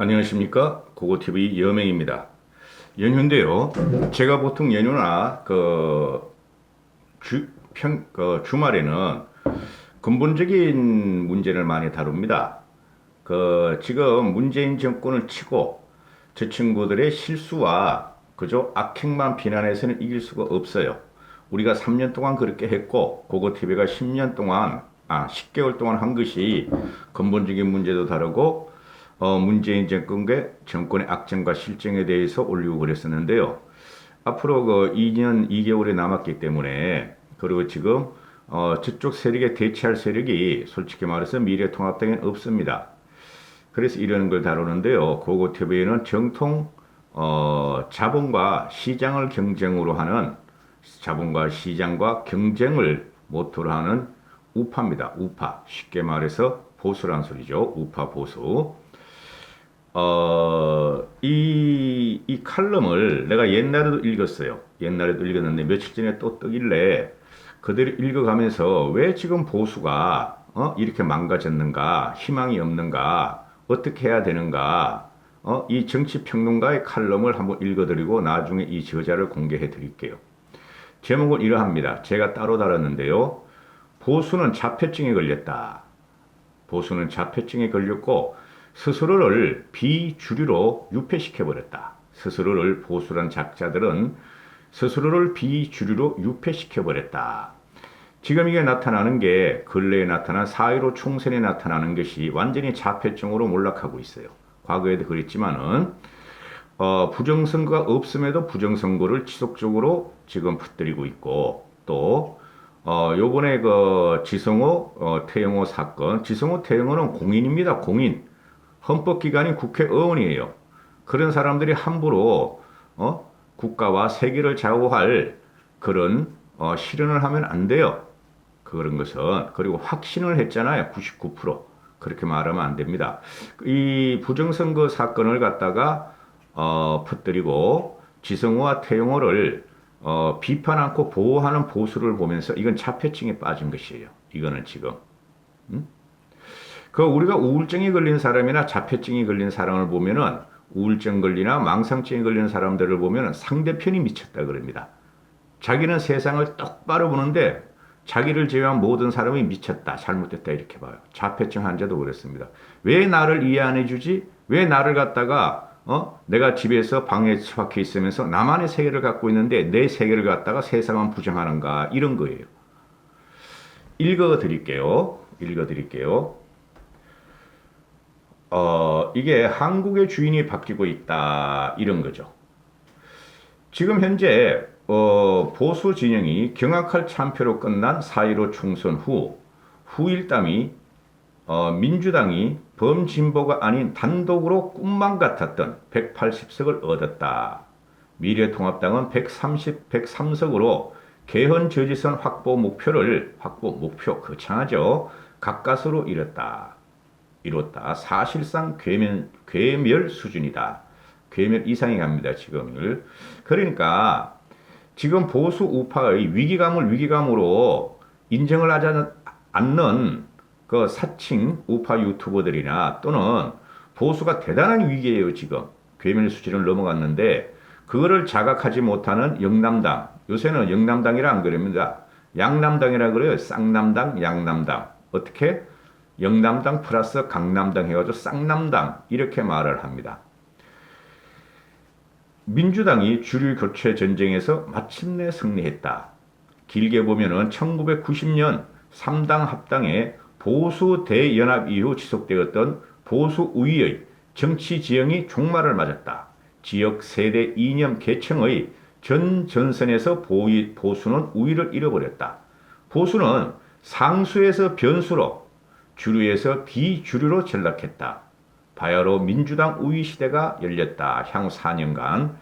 안녕하십니까, 고고TV 여명입니다. 연휴인데요, 제가 보통 연휴나 주말에는 근본적인 문제를 많이 다룹니다. 지금 문재인 정권을 치고 저 친구들의 실수와 그저 악행만 비난해서는 이길 수가 없어요. 우리가 3년 동안 그렇게 했고, 고고TV가 10년 동안, 10개월 동안 한 것이 근본적인 문제도 다르고, 문재인 정권의 악정과 실정에 대해서 올리고 그랬었는데요. 앞으로 2년 2개월이 남았기 때문에, 그리고 지금 저쪽 세력에 대치할 세력이 솔직히 말해서 미래통합당엔 없습니다. 그래서 이런 걸 다루는데요. 고고TV는 정통 자본과 시장을 경쟁으로 하는, 자본과 시장과 경쟁을 모토로 하는 우파입니다. 우파. 쉽게 말해서 보수란 소리죠. 우파 보수. 이 칼럼을 내가 옛날에도 읽었어요. 옛날에도 읽었는데 며칠 전에 또 뜨길래 그대로 읽어가면서 왜 지금 보수가 이렇게 망가졌는가, 희망이 없는가, 어떻게 해야 되는가, 이 정치평론가의 칼럼을 한번 읽어드리고 나중에 이 저자를 공개해 드릴게요. 제목은 이러합니다. 제가 따로 달았는데요. 보수는 자폐증에 걸렸다. 보수는 자폐증에 걸렸고 스스로를 비주류로 유폐시켜버렸다. 스스로를 보수란 작자들은 스스로를 비주류로 유폐시켜버렸다. 지금 이게 나타나는 게 근래에 나타난 4.15 총선에 나타나는 것이 완전히 자폐증으로 몰락하고 있어요. 과거에도 그랬지만은 부정선거가 없음에도 부정선거를 지속적으로 지금 퍼뜨리고 있고 또 요번에 지성호 태영호 사건, 지성호 태영호는 공인입니다. 공인. 헌법기관이 국회의원이에요. 그런 사람들이 함부로 국가와 세계를 좌우할 그런 실현을 하면 안 돼요. 그런 것은. 그리고 확신을 했잖아요. 99%. 그렇게 말하면 안 됩니다. 이 부정선거 사건을 갖다가 퍼뜨리고 지성호와 태영호를 비판 않고 보호하는 보수를 보면서 이건 자폐증에 빠진 것이에요. 이거는 지금. 우리가 우울증에 걸린 사람이나 자폐증에 걸린 사람을 보면은 우울증 걸리나 망상증에 걸리는 사람들을 보면은 상대편이 미쳤다 그럽니다. 자기는 세상을 똑바로 보는데 자기를 제외한 모든 사람이 미쳤다, 잘못됐다 이렇게 봐요. 자폐증 환자도 그렇습니다. 왜 나를 이해 안 해주지? 왜 나를 갖다가 내가 집에서 방에 처박혀 있으면서 나만의 세계를 갖고 있는데 내 세계를 갖다가 세상은 부정하는가 이런 거예요. 읽어드릴게요. 이게 한국의 주인이 바뀌고 있다 이런 거죠. 지금 현재 보수 진영이 경악할 참패로 끝난 4.15 총선 후 후일담이 민주당이 범진보가 아닌 단독으로 꿈만 같았던 180석을 얻었다. 미래통합당은 103석으로 개헌 저지선 확보 목표 거창하죠. 가까스로 이뤘다. 사실상 괴멸 수준이다. 괴멸 이상이 갑니다, 지금을. 그러니까 지금 보수 우파의 위기감으로 인정을 하지 않는 그 사칭 우파 유튜버들이나 또는 보수가 대단한 위기예요, 지금. 괴멸 수준을 넘어갔는데 그거를 자각하지 못하는 영남당. 요새는 영남당이라 안 그럽니다. 양남당이라 그래요. 쌍남당, 양남당. 어떻게? 영남당 플러스 강남당 해가지고 쌍남당 이렇게 말을 합니다. 민주당이 주류 교체 전쟁에서 마침내 승리했다. 길게 보면은 1990년 3당 합당에 보수 대연합 이후 지속되었던 보수 우위의 정치 지형이 종말을 맞았다. 지역 세대 이념 계층의 전선에서 보수는 우위를 잃어버렸다. 보수는 상수에서 변수로 주류에서 비주류로 전락했다. 바야흐로 민주당 우위 시대가 열렸다. 향후 4년간.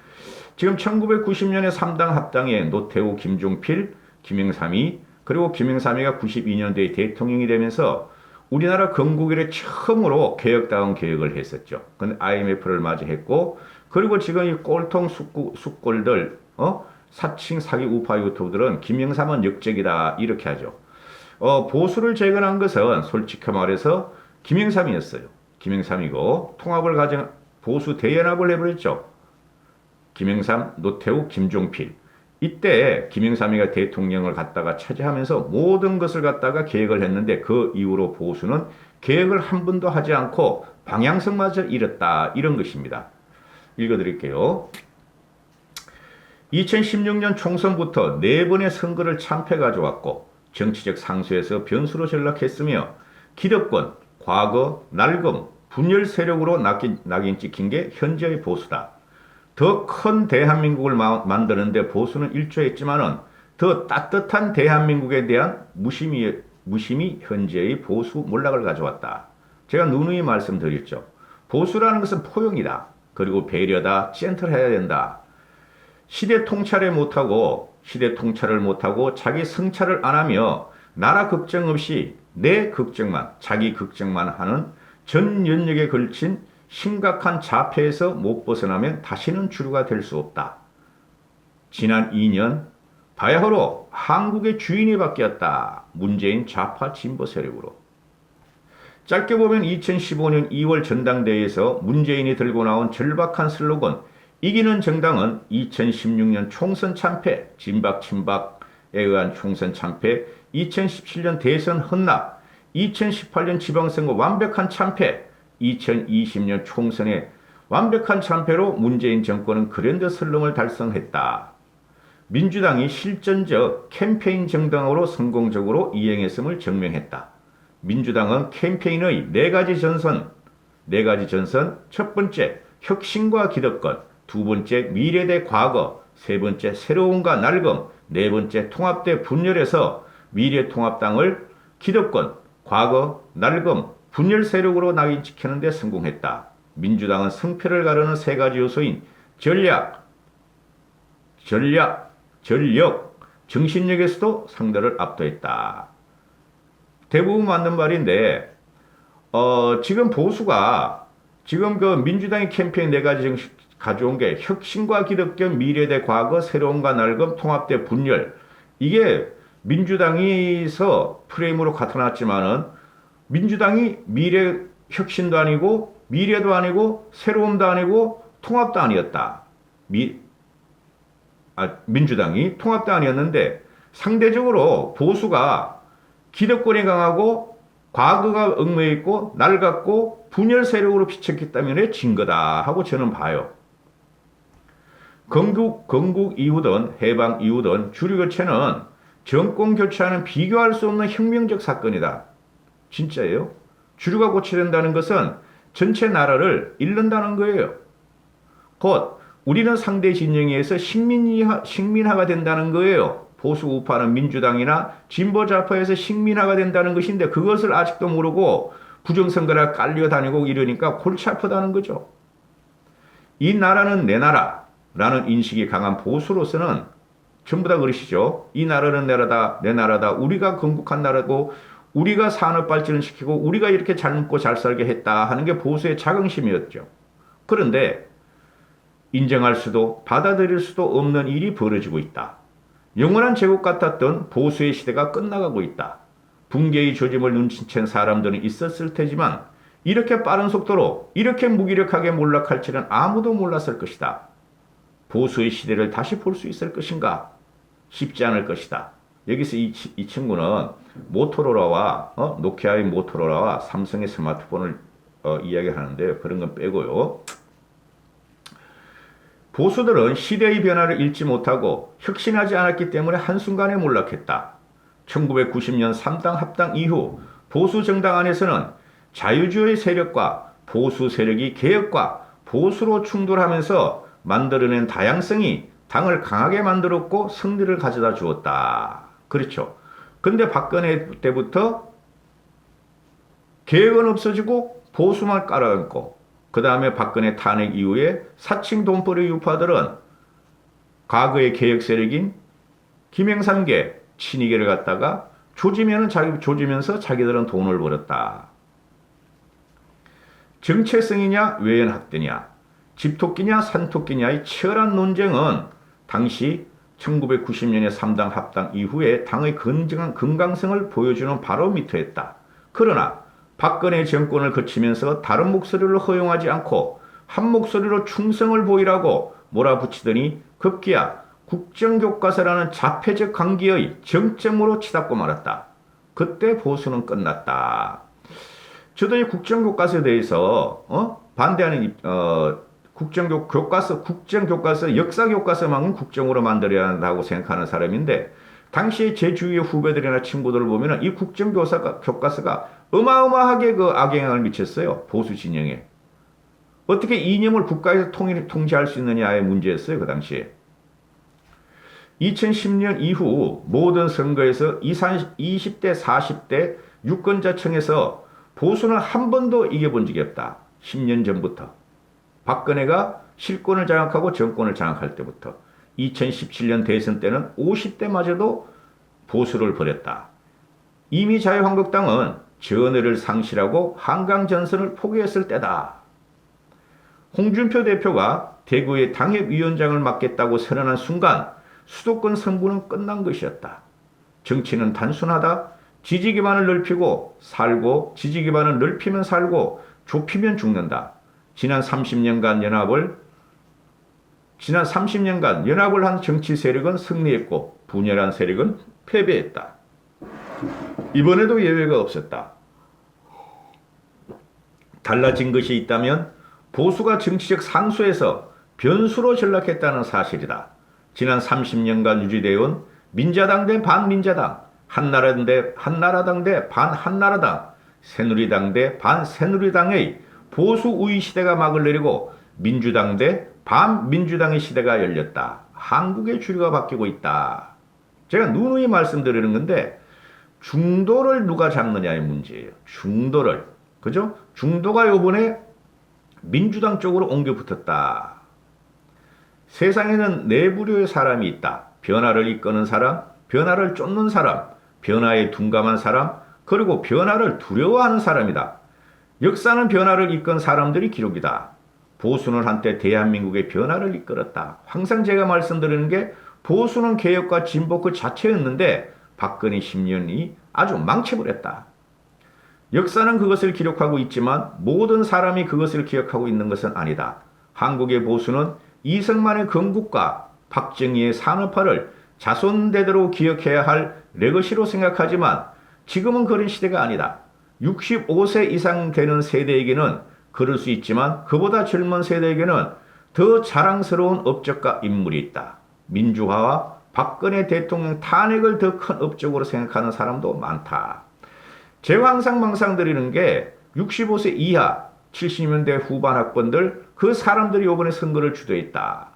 지금 1990년에 3당 합당에 노태우, 김종필, 김영삼이 그리고 김영삼이가 92년도에 대통령이 되면서 우리나라 건국 이래 처음으로 개혁다운 개혁을 했었죠. 근데 IMF를 맞이했고 그리고 지금 이 꼴통 숙골들 사칭 사기 우파 유튜브들은 김영삼은 역적이다 이렇게 하죠. 보수를 재건한 것은 솔직히 말해서 김영삼이었어요. 김영삼이고 통합을 보수 대연합을 해버렸죠. 김영삼, 노태우, 김종필. 이때 김영삼이가 대통령을 갖다가 차지하면서 모든 것을 갖다가 계획을 했는데 그 이후로 보수는 계획을 한 번도 하지 않고 방향성마저 잃었다. 이런 것입니다. 읽어드릴게요. 2016년 총선부터 4번의 선거를 참패 가져왔고 정치적 상수에서 변수로 전락했으며 기득권, 과거, 낡음, 분열 세력으로 낙인 찍힌 게 현재의 보수다. 더 큰 대한민국을 만드는데 보수는 일조했지만은 더 따뜻한 대한민국에 대한 무심히 현재의 보수 몰락을 가져왔다. 제가 누누이 말씀드렸죠. 보수라는 것은 포용이다. 그리고 배려다. 젠틀해야 된다. 시대 통찰을 못하고 자기 성찰을 안 하며 나라 걱정 없이 내 걱정만 자기 걱정만 하는 전 연역에 걸친 심각한 자폐에서 못 벗어나면 다시는 주류가 될 수 없다. 지난 2년 바야흐로 한국의 주인이 바뀌었다. 문재인 좌파 진보 세력으로. 짧게 보면 2015년 2월 전당대회에서 문재인이 들고 나온 절박한 슬로건 이기는 정당은 2016년 총선 참패, 진박 친박에 의한 총선 참패, 2017년 대선 헌납, 2018년 지방선거 완벽한 참패, 2020년 총선의 완벽한 참패로 문재인 정권은 그랜드 슬럼을 달성했다. 민주당이 실전적 캠페인 정당으로 성공적으로 이행했음을 증명했다. 민주당은 캠페인의 네 가지 전선, 첫 번째 혁신과 기득권, 두 번째 미래 대 과거, 세 번째 새로움과 낡음, 네 번째 통합 대 분열에서 미래통합당을 기득권, 과거, 낡음, 분열 세력으로 낙인찍히는 데 성공했다. 민주당은 승패를 가르는 세 가지 요소인 전략, 정신력에서도 상대를 압도했다. 대부분 맞는 말인데 지금 보수가 지금 그 민주당의 캠페인 네 가지 가져온 게 혁신과 기득권, 미래 대 과거, 새로움과 낡음, 통합 대 분열. 이게 민주당에서 프레임으로 갖춰놨지만은 민주당이 미래 혁신도 아니고 미래도 아니고 새로움도 아니고 통합도 아니었다. 민주당이 통합도 아니었는데 상대적으로 보수가 기득권이 강하고 과거가 얽매여 있고 낡았고 분열 세력으로 비쳤기 때문에 진 거다 하고 저는 봐요. 건국 이후든 해방 이후든 주류 교체는 정권 교체와는 비교할 수 없는 혁명적 사건이다. 진짜예요. 주류가 고쳐된다는 것은 전체 나라를 잃는다는 거예요. 곧 우리는 상대 진영에 의해서 식민화가 된다는 거예요. 보수 우파는 민주당이나 진보 좌파에서 식민화가 된다는 것인데 그것을 아직도 모르고 부정선거라 깔려다니고 이러니까 골치 아프다는 거죠. 이 나라는 내 나라라는 인식이 강한 보수로서는 전부 다 그러시죠. 이 나라는 내 나라다. 우리가 건국한 나라고 우리가 산업 발전을 시키고 우리가 이렇게 잘 먹고 잘 살게 했다 하는 게 보수의 자긍심이었죠. 그런데 인정할 수도 받아들일 수도 없는 일이 벌어지고 있다. 영원한 제국 같았던 보수의 시대가 끝나가고 있다. 붕괴의 조짐을 눈치챈 사람들은 있었을 테지만 이렇게 빠른 속도로 이렇게 무기력하게 몰락할 줄은 아무도 몰랐을 것이다. 보수의 시대를 다시 볼 수 있을 것인가? 쉽지 않을 것이다. 여기서 이 친구는 모토로라와 노키아의 모토로라와 삼성의 스마트폰을 이야기하는데 그런 건 빼고요. 보수들은 시대의 변화를 읽지 못하고 혁신하지 않았기 때문에 한순간에 몰락했다. 1990년 3당 합당 이후 보수 정당 안에서는 자유주의 세력과 보수 세력이 개혁과 보수로 충돌하면서 만들어낸 다양성이 당을 강하게 만들었고 승리를 가져다 주었다. 그렇죠. 근데 박근혜 때부터 개혁은 없어지고 보수만 깔아앉고 그 다음에 박근혜 탄핵 이후에 사칭 돈벌이 유파들은 과거의 개혁 세력인 김영삼계 친이계를 갖다가 조지면서 자기들은 돈을 벌었다. 정체성이냐 외연학대냐 집토끼냐 산토끼냐의 치열한 논쟁은 당시 1990년의 3당 합당 이후에 당의 건강성을 보여주는 바로미터였다. 그러나 박근혜 정권을 거치면서 다른 목소리를 허용하지 않고 한 목소리로 충성을 보이라고 몰아붙이더니 급기야 국정교과서라는 자폐적 강기의 정점으로 치닫고 말았다. 그때 보수는 끝났다. 저도 이 국정교과서에 대해서 반대하는 국정교과서 역사교과서만은 국정으로 만들어야 한다고 생각하는 사람인데 당시에 제 주위의 후배들이나 친구들을 보면 이 국정교과서가 어마어마하게 그 악영향을 미쳤어요. 보수 진영에. 어떻게 이념을 국가에서 통제할 수 있느냐의 문제였어요. 그 당시에. 2010년 이후 모든 선거에서 20대, 40대 유권자층에서 보수는 한 번도 이겨본 적이 없다. 10년 전부터. 박근혜가 실권을 장악하고 정권을 장악할 때부터. 2017년 대선 때는 50대마저도 보수를 버렸다. 이미 자유한국당은 전의를 상실하고 한강전선을 포기했을 때다. 홍준표 대표가 대구의 당협위원장을 맡겠다고 선언한 순간 수도권 승부는 끝난 것이었다. 정치는 단순하다. 지지 기반을 넓히고 살고 지지 기반을 넓히면 살고 좁히면 죽는다. 지난 30년간 연합을 한 정치 세력은 승리했고 분열한 세력은 패배했다. 이번에도 예외가 없었다. 달라진 것이 있다면 보수가 정치적 상수에서 변수로 전락했다는 사실이다. 지난 30년간 유지되어온 민자당 대 반민자당, 한나라당 대 반한나라당, 새누리당 대 반새누리당의 보수 우위 시대가 막을 내리고 민주당 대 반민주당의 시대가 열렸다. 한국의 주류가 바뀌고 있다. 제가 누누이 말씀드리는 건데 중도를 누가 잡느냐의 문제예요. 중도를. 그죠? 중도가 요번에 민주당 쪽으로 옮겨 붙었다. 세상에는 네 부류의 사람이 있다. 변화를 이끄는 사람, 변화를 쫓는 사람, 변화에 둔감한 사람, 그리고 변화를 두려워하는 사람이다. 역사는 변화를 이끈 사람들이 기록이다. 보수는 한때 대한민국의 변화를 이끌었다. 항상 제가 말씀드리는 게 보수는 개혁과 진보 그 자체였는데 박근혜 10년이 아주 망쳐버렸다. 역사는 그것을 기록하고 있지만 모든 사람이 그것을 기억하고 있는 것은 아니다. 한국의 보수는 이승만의 건국과 박정희의 산업화를 자손대대로 기억해야 할 레거시로 생각하지만 지금은 그런 시대가 아니다. 65세 이상 되는 세대에게는 그럴 수 있지만 그보다 젊은 세대에게는 더 자랑스러운 업적과 인물이 있다. 민주화와 박근혜 대통령 탄핵을 더 큰 업적으로 생각하는 사람도 많다. 제가 항상 망상드리는 게 65세 이하 70년대 후반 학번들 그 사람들이 이번에 선거를 주도했다.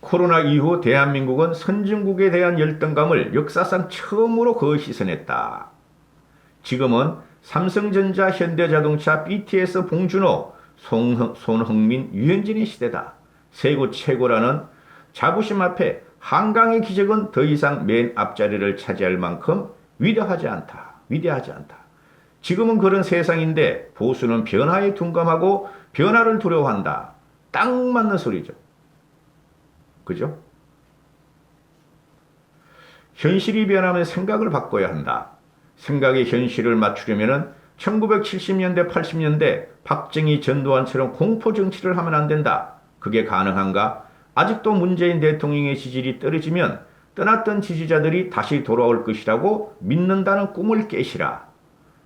코로나 이후 대한민국은 선진국에 대한 열등감을 역사상 처음으로 거시선했다. 지금은 삼성전자, 현대자동차, BTS, 봉준호, 손흥민, 유현진의 시대다. 세고 최고라는 자부심 앞에 한강의 기적은 더 이상 맨 앞자리를 차지할 만큼 위대하지 않다. 지금은 그런 세상인데 보수는 변화에 둔감하고 변화를 두려워한다. 딱 맞는 소리죠. 그죠? 현실이 변하면 생각을 바꿔야 한다. 생각의 현실을 맞추려면 1970년대, 80년대 박정희, 전두환처럼 공포정치를 하면 안 된다. 그게 가능한가? 아직도 문재인 대통령의 지지율이 떨어지면 떠났던 지지자들이 다시 돌아올 것이라고 믿는다는 꿈을 깨시라.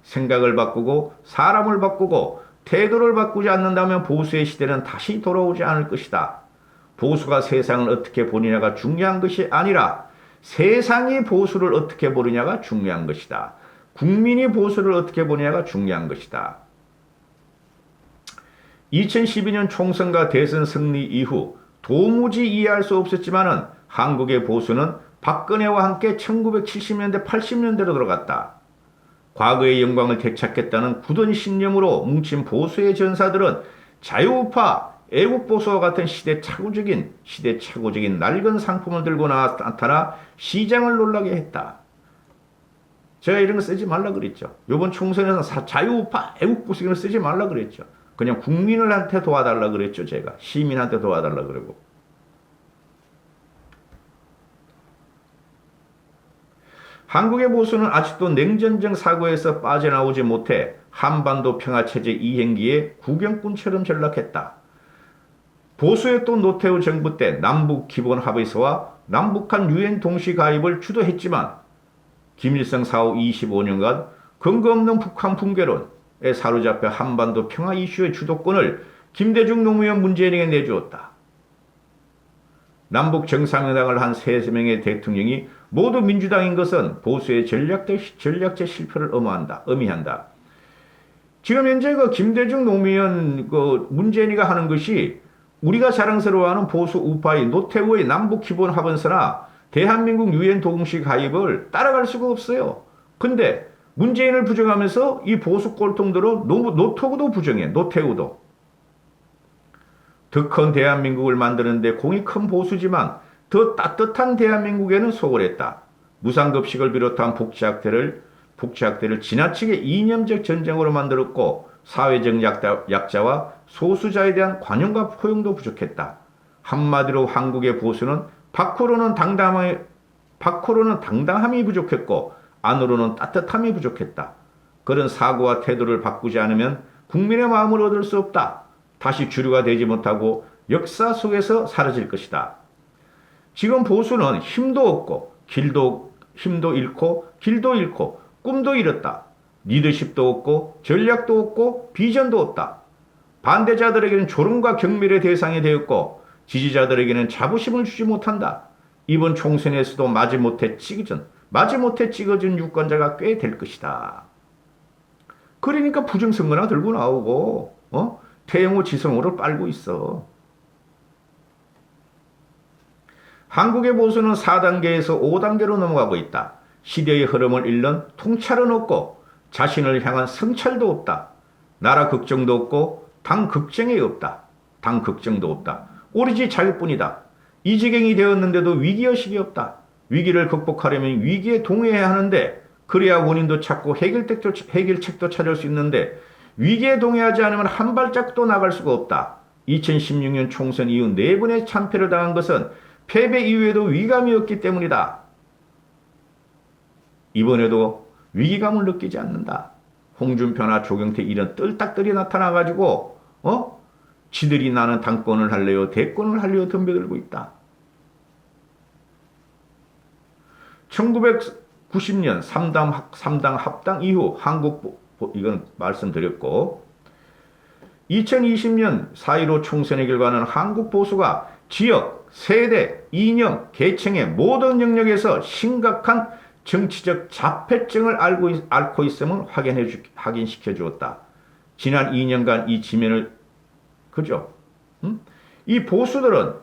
생각을 바꾸고 사람을 바꾸고 태도를 바꾸지 않는다면 보수의 시대는 다시 돌아오지 않을 것이다. 보수가 세상을 어떻게 보느냐가 중요한 것이 아니라 세상이 보수를 어떻게 보느냐가 중요한 것이다. 국민이 보수를 어떻게 보느냐가 중요한 것이다. 2012년 총선과 대선 승리 이후 도무지 이해할 수 없었지만은 한국의 보수는 박근혜와 함께 1970년대, 80년대로 들어갔다. 과거의 영광을 되찾겠다는 굳은 신념으로 뭉친 보수의 전사들은 자유우파, 애국보수와 같은 시대착오적인 낡은 상품을 들고 나타나 시장을 놀라게 했다. 제가 이런 거 쓰지 말라 그랬죠. 이번 총선에서 자유우파, 애국보수 이런 거 쓰지 말라 그랬죠. 그냥 국민들한테 도와달라 그랬죠. 제가 시민한테 도와달라 그러고. 한국의 보수는 아직도 냉전쟁 사고에서 빠져나오지 못해 한반도 평화체제 이행기에 구경꾼처럼 전락했다. 보수의 또 노태우 정부 때 남북 기본 합의서와 남북한 유엔 동시 가입을 주도했지만 김일성 사후 25년간 근거 없는 북한 붕괴론에 사로잡혀 한반도 평화 이슈의 주도권을 김대중 노무현 문재인에게 내주었다. 남북 정상회담을 한 3명의 대통령이 모두 민주당인 것은 보수의 전략적 실패를 의미한다. 지금 현재 그 김대중 노무현 문재인이가 하는 것이 우리가 자랑스러워하는 보수 우파의 노태우의 남북 기본 합의서나 대한민국 유엔 동시 가입을 따라갈 수가 없어요. 근데 문재인을 부정하면서 이 보수 꼴통들은 노태우도 부정해. 노태우도. 더 큰 대한민국을 만드는데 공이 큰 보수지만 더 따뜻한 대한민국에는 소홀했다. 무상급식을 비롯한 복지학대를 지나치게 이념적 전쟁으로 만들었고 사회적 약자와 소수자에 대한 관용과 포용도 부족했다. 한마디로 한국의 보수는 밖으로는 당당함이 부족했고 안으로는 따뜻함이 부족했다. 그런 사고와 태도를 바꾸지 않으면 국민의 마음을 얻을 수 없다. 다시 주류가 되지 못하고 역사 속에서 사라질 것이다. 지금 보수는 힘도 없고 힘도 잃고 길도 잃고 꿈도 잃었다. 리더십도 없고 전략도 없고 비전도 없다. 반대자들에게는 조롱과 경멸의 대상이 되었고 지지자들에게는 자부심을 주지 못한다. 이번 총선에서도 마지못해 찍어준 유권자가 꽤 될 것이다. 그러니까 부정선거나 들고 나오고 태영호 지성호를 빨고 있어. 한국의 보수는 4단계에서 5단계로 넘어가고 있다. 시대의 흐름을 잃는 통찰은 없고 자신을 향한 성찰도 없다. 나라 걱정도 없고 당 걱정이 없다. 당 걱정도 없다. 오로지 자기뿐이다. 이 지경이 되었는데도 위기의식이 없다. 위기를 극복하려면 위기에 동의해야 하는데 그래야 원인도 찾고 해결책도 찾을 수 있는데 위기에 동의하지 않으면 한 발짝도 나갈 수가 없다. 2016년 총선 이후 4번의 참패를 당한 것은 패배 이후에도 위감이었기 때문이다. 이번에도 위기감을 느끼지 않는다. 홍준표나 조경태 이런 뜰딱들이 나타나가지고 지들이 나는 당권을 할래요 대권을 할래요 덤벼들고 있다. 1990년 3당 합당 이후 이건 말씀드렸고 2020년 4.15 총선의 결과는 한국 보수가 지역, 세대, 이념, 계층의 모든 영역에서 심각한 정치적 자폐증을 앓고 있음을 확인시켜 주었다. 지난 2년간 이 지면을 그죠? 이 보수들은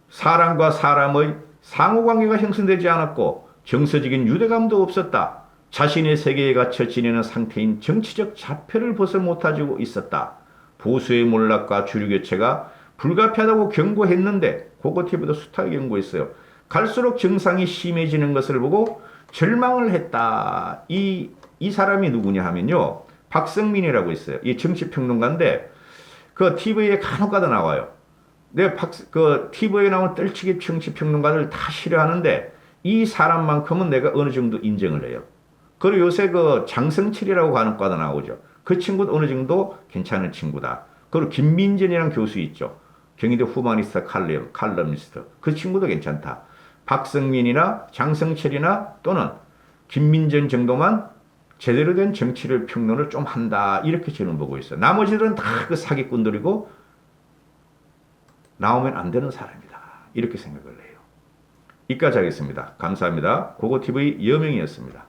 사람과 사람의 상호관계가 형성되지 않았고 정서적인 유대감도 없었다. 자신의 세계에 갇혀 지내는 상태인 정치적 자폐를 벗어 못하고 있었다. 보수의 몰락과 주류 교체가 불가피하다고 경고했는데 고고TV도 숱하게 경고했어요. 갈수록 증상이 심해지는 것을 보고 절망을 했다. 이 사람이 누구냐 하면요. 박성민이라고 있어요. 이 정치평론가인데 그 TV에 간혹가다 나와요. 내가 그 TV에 나온 떨치기 정치평론가들 다 싫어하는데 이 사람만큼은 내가 어느 정도 인정을 해요. 그리고 요새 그 장성철이라고 간혹가다 나오죠. 그 친구도 어느 정도 괜찮은 친구다. 그리고 김민전이라는 교수 있죠. 경희대 후마니스트 칼럼니스트. 그 친구도 괜찮다. 박성민이나 장성철이나 또는 김민전 정도만 제대로 된 정치를 평론을 좀 한다. 이렇게 저는 보고 있어요. 나머지들은 다 그 사기꾼들이고 나오면 안 되는 사람이다. 이렇게 생각을 해요. 이까지 하겠습니다. 감사합니다. 고고TV 여명이었습니다.